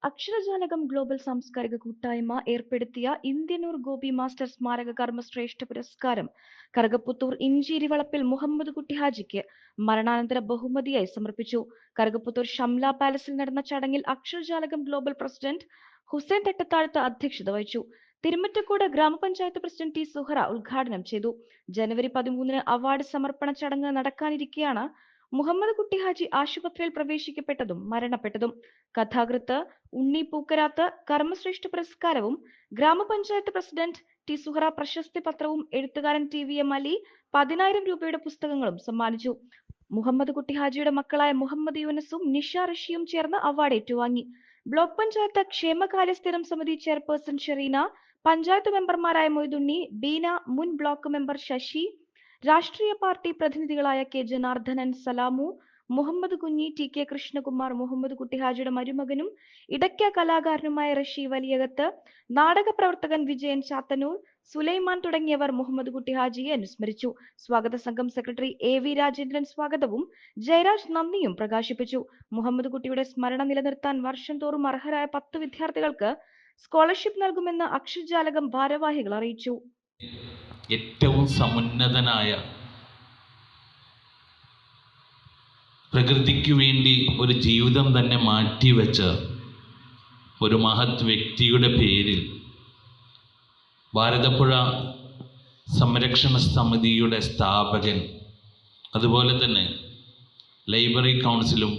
Aksharajalakam global സാംസ്കാരിക കൂട്ടായ്മ ഏർപ്പെടുത്തിയ ഇന്ത്യനൂർ ഗോപി മാസ്റ്റർ സ്മാരക കർമ്മശ്രേഷ്ഠ പുരസ്കാരം കറുകപ്പുത്തൂർ ഇഞ്ചേരി വളപ്പിൽ മുഹമ്മദ് കുട്ടി ഹാജിക്ക് മരണാനന്തര ബഹുമതിയായി സമർപ്പിച്ചു. കറുകപ്പുത്തൂർ ഷംല പാലസിൽ നടന്ന ചടങ്ങിൽ അക്ഷരജാലകം ഗ്ലോബൽ പ്രസിഡന്റ് ഹുസൈൻ തട്ടത്താഴത്ത് അധ്യക്ഷത വഹിച്ചു. തിരുമറ്റക്കോട് ഗ്രാമപഞ്ചായത്ത് പ്രസിഡന്റ് ടി സുഹറ ഉദ്ഘാടനം ചെയ്തു. ജനുവരി 13-ന് അവാർഡ് സമർപ്പണ ചടങ്ങ് നടക്കാനിരിക്കെയാണ് മുഹമ്മദ് കുട്ടി ഹാജി ആശുപത്രിയിൽ പ്രവേശിക്കപ്പെട്ടതും മരണപ്പെട്ടതും. കഥാകൃത്ത് ഉണ്ണി പൂക്കരാത്ത് കർമ്മശ്രേഷ്ഠ പുരസ്കാരവും ഗ്രാമപഞ്ചായത്ത് പ്രസിഡന്റ് ടി സുഹറ പ്രശസ്തി പത്രവും എഴുത്തുകാരൻ TVM അലി 10,000 രൂപയുടെ പുസ്തകങ്ങളും സമ്മാനിച്ചു. മുഹമ്മദ് കുട്ടി ഹാജിയുടെ മക്കളായ മുഹമ്മദ് യൂനസും നിഷ റഷിയും ചേർന്ന് അവാർഡ് ഏറ്റുവാങ്ങി. ബ്ലോക്ക് പഞ്ചായത്ത് ക്ഷേമകാര്യ സ്ഥിരം സമിതി ചെയർപേഴ്സൺ ഷെറീന, പഞ്ചായത്ത് മെമ്പർമാരായ മൊയ്തുണ്ണി, ബീന, മുൻ ബ്ലോക്ക് മെമ്പർ ശശി, രാഷ്ട്രീയ party പ്രതിനിധികളായ K Janardhanan, സലാമു, Muhammad Kunhi, TK Krishnakumar, Muhammad കുട്ടി ഹാജിയുടെ മരുമകനും ഇടയ്ക്ക കലാകാരനുമായ റഷി വലിയകത്ത്, നാടക പ്രവർത്തകൻ വിജയൻ ചാത്തന്നൂർ, സുലൈമാൻ തുടങ്ങിയവർ മുഹമ്മദ് കുട്ടി ഹാജിയെ അനുസ്മരിച്ചു. സ്വാഗത സംഘം സെക്രട്ടറി AV രാജേന്ദ്രൻ സ്വാഗതവും ജയരാജ് നന്ദിയും പ്രകാശിപ്പിച്ചു. മുഹമ്മദ് കുട്ടിയുടെ സ്മരണ നിലനിർത്താൻ വർഷം തോറും അർഹരായ 10 വിദ്യാർത്ഥികൾക്ക് സ്കോളർഷിപ്പ് നൽകുമെന്ന് അക്ഷരജാലകം ഭാരവാഹികൾ അറിയിച്ചു. ഏറ്റവും സമുന്നതനായ, പ്രകൃതിക്ക് വേണ്ടി ഒരു ജീവിതം തന്നെ മാറ്റിവെച്ച ഒരു മഹത് വ്യക്തിയുടെ പേരിൽ ഭാരതപ്പുഴ സംരക്ഷണ സമിതിയുടെ സ്ഥാപകൻ, അതുപോലെ തന്നെ ലൈബ്രറി കൗൺസിലും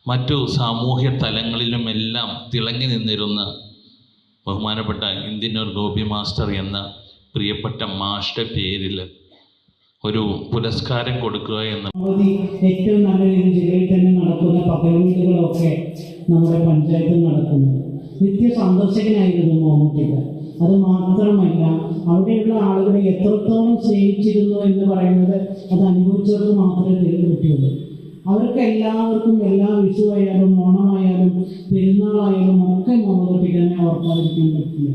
മറ്റു സാമൂഹ്യ തലങ്ങളിലുമെല്ലാം തിളങ്ങി നിന്നിരുന്ന ബഹുമാനപ്പെട്ട ഇന്ത്യനൂർ ഗോപി മാസ്റ്റർ എന്ന പ്രിയപ്പെട്ട മാസ്റ്റർ പേരിൽ ഒരു പുരസ്കാരം കൊടുക്കുക എന്ന ഏറ്റവും നല്ല രീതിയിൽ ജില്ലയിൽ തന്നെ നടക്കുന്ന പകൽവീടുകളൊക്കെ നമ്മുടെ പഞ്ചായത്തിൽ നടക്കുന്നു. നിത്യ സന്ദർശകനായിരുന്നു മമ്മൂട്ടിക്ക്. അത് മാത്രമല്ല, അവിടെയുള്ള ആളുകളെ എത്രത്തോളം സ്നേഹിച്ചിരുന്നു എന്ന് പറയുന്നത് അത് അനുഭവിച്ചവർക്ക് മാത്രമേ കിട്ടിയുള്ളൂ. അവർക്ക് എല്ലാവർക്കും എല്ലാ വിഷുവായാലും ഓണമായാലും പെരുന്നാളായാലും ഒക്കെ മമ്മൂട്ടിക്ക് തന്നെ ഓർക്കാതിരിക്കാൻ പറ്റില്ല.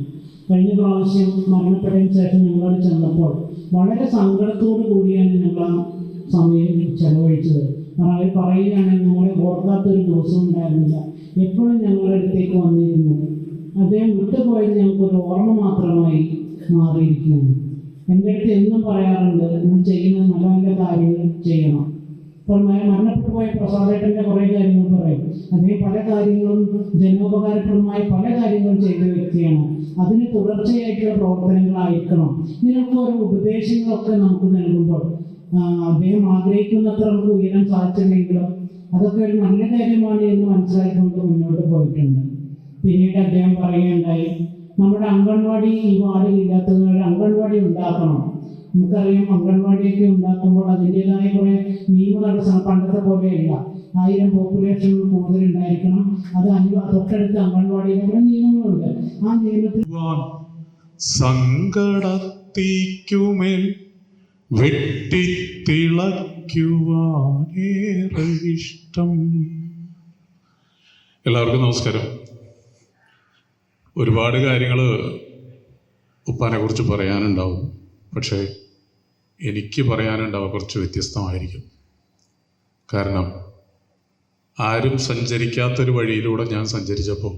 കഴിഞ്ഞ പ്രാവശ്യം മരണപ്പെട്ടതിന് ശേഷം ഞങ്ങളോട് ചെന്നപ്പോൾ വളരെ സങ്കടത്തോടു കൂടിയാണ് ഞങ്ങൾ ആ സമയം ചെലവഴിച്ചത്. അവർ പറയുകയാണെങ്കിൽ നമ്മളെ ഓർക്കാത്തൊരു ദിവസം ഉണ്ടായിരുന്നില്ല. എപ്പോഴും ഞങ്ങളുടെ അടുത്തേക്ക് വന്നിരുന്നു. അദ്ദേഹം വിട്ടുപോയത് ഞങ്ങൾക്കൊരു ഓർമ്മ മാത്രമായി മാറിയിരിക്കുകയാണ്. എൻ്റെ അടുത്ത് എന്നും പറയാറുണ്ട്, നമ്മൾ ചെയ്യുന്ന നല്ല നല്ല കാര്യങ്ങൾ ചെയ്യണം. ഇപ്പോൾ മരണപ്പെട്ടു പോയ പ്രസാദേട്ടൻ്റെ കുറേ കാര്യങ്ങൾ പറയും. അദ്ദേഹം പല കാര്യങ്ങളും ജനോപകാരപ്രദമായ പല കാര്യങ്ങളും ചെയ്ത വ്യക്തിയാണ്. അതിന് തുടർച്ചയായിട്ടുള്ള പ്രവർത്തനങ്ങളായിരിക്കണം. ഇതിനൊക്കെ ഓരോ ഉപദേശങ്ങളൊക്കെ നമുക്ക് നൽകുമ്പോൾ അദ്ദേഹം ആഗ്രഹിക്കുന്നത്ര നമുക്ക് ഉയരാൻ സാധിച്ചില്ലെങ്കിലും അതൊക്കെ ഒരു നല്ല കാര്യമാണ് എന്ന് മനസ്സിലാക്കിക്കൊണ്ട് മുന്നോട്ട് പോയിട്ടുണ്ട്. പിന്നീട് അദ്ദേഹം പറയുകയുണ്ടായി, നമ്മുടെ അംഗൻവാടി ഈ വാർഡിലില്ലാത്തത് ഒരു അംഗൻവാടി ഉണ്ടാക്കണം. നമുക്കറിയാം, അംഗൻവാടിയൊക്കെ ഉണ്ടാക്കുമ്പോൾ അതിൻ്റെതായ കുറേ നിയമ തടസ്സം പണ്ടത്തെ പോലെയല്ല. 1000 പോപ്പുലേഷൻ കൂടുതലുണ്ടായിരിക്കണം. അത് തൊട്ടടുത്ത് അംഗൻവാടിയിലെ കുറേ നിയമങ്ങളുണ്ട്. ആ നിയമത്തിൽ സങ്കടത്തിക്കുമേൽ വെട്ടിത്തിളയ്ക്കുവാനേറെ ഇഷ്ടം. എല്ലാവർക്കും നമസ്കാരം. ഒരുപാട് കാര്യങ്ങൾ ഉപ്പാനെ കുറിച്ച് പറയാനുണ്ടാവും. പക്ഷേ എനിക്ക് പറയാനുണ്ടാവുക കുറച്ച് വ്യത്യസ്തമായിരിക്കും. കാരണം ആരും സഞ്ചരിക്കാത്തൊരു വഴിയിലൂടെ ഞാൻ സഞ്ചരിച്ചപ്പോൾ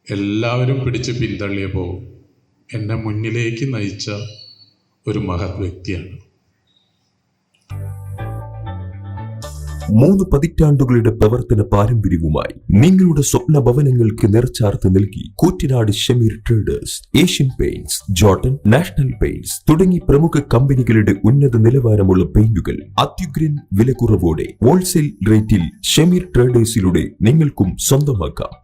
എല്ലാവരും പിടിച്ച് പിന്തള്ളിയപ്പോൾ എന്നെ മുന്നിലേക്ക് നയിച്ച ഒരു മഹത് വ്യക്തിയാണ്. 3 പതിറ്റാണ്ടുകളുടെ പ്രവർത്തന പാരമ്പര്യവുമായി നിങ്ങളുടെ സ്വപ്ന ഭവനങ്ങൾക്ക് നിറച്ചാർത്ത് നൽകി Koottanad Shameer traders, Asian paints, Jordan, national paints തുടങ്ങി പ്രമുഖ കമ്പനികളുടെ ഉന്നത നിലവാരമുള്ള പെയിന്റുകൾ അത്യുഗ്രൻ വിലക്കുറവോടെ ഹോൾസെയിൽ റേറ്റിൽ ഷമീർ ട്രേഡേഴ്സിലൂടെ നിങ്ങൾക്കും സ്വന്തമാക്കാം.